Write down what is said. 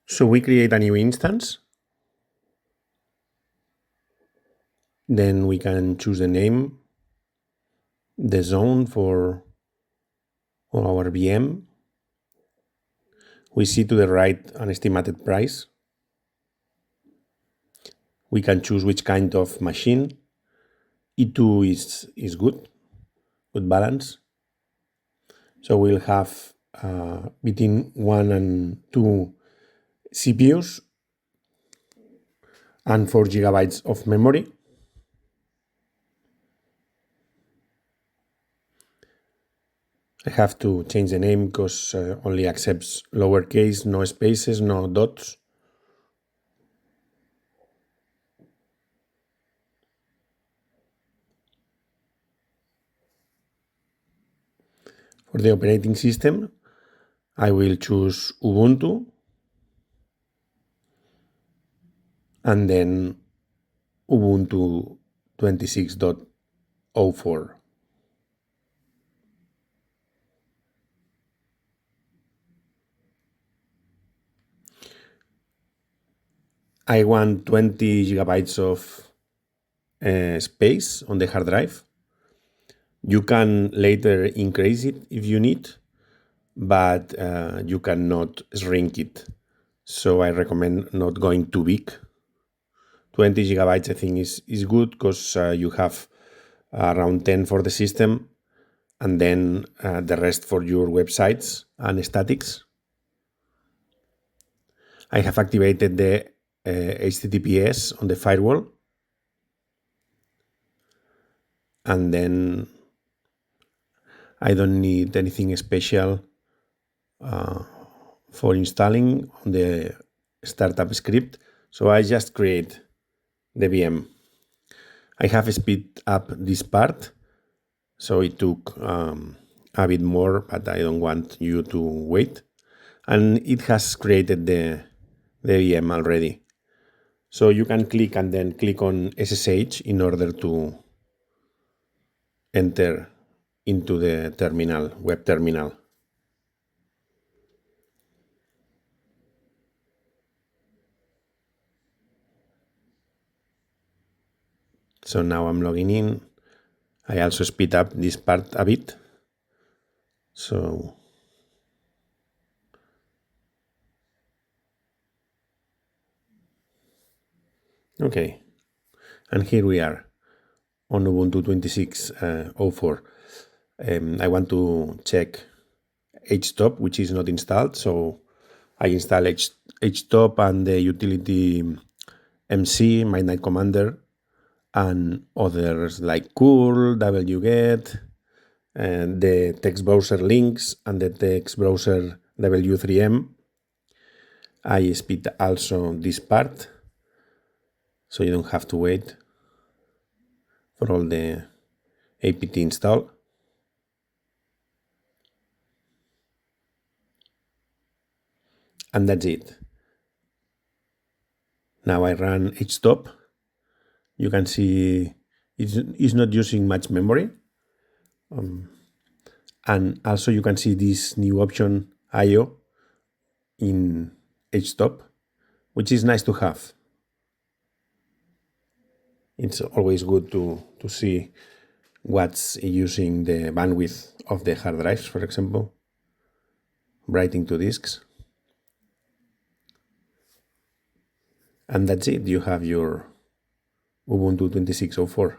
So we create a new instance. Then we can choose the name, the zone for our VM. We see to the right an estimated price. We can choose which kind of machine. E2 is good balance. So we'll have between 1 and 2 CPUs and 4 gigabytes of memory. I have to change the name because only accepts lowercase, no spaces, no dots. For the operating system, I will choose Ubuntu and then Ubuntu 26.04. I want 20 gigabytes of space on the hard drive. You can later increase it if you need, but you cannot shrink it. So I recommend not going too big. 20 gigabytes I think is good because you have around 10 for the system and then the rest for your websites and statics. I have activated the HTTPS on the firewall. And then I don't need anything special for installing on the startup script. So I just create the VM. I have speed up this part, so it took a bit more, but I don't want you to wait. And it has created the VM already. So you can click and then click on SSH in order to enter into the terminal, web terminal. So now I'm logging in. I also speed up this part a bit. So okay, and here we are on Ubuntu 26.04. I want to check htop, which is not installed. So I install htop and the utility MC, Midnight Commander, and others like curl, wget, and the text browser links and the text browser w3m. I speed also this part, so you don't have to wait for all the apt install. And that's it. Now I run htop. You can see it's not using much memory. And also you can see this new option IO in htop, which is nice to have. It's always good to see what's using the bandwidth of the hard drives, for example, writing to disks. And that's it. You have your Ubuntu 26.04.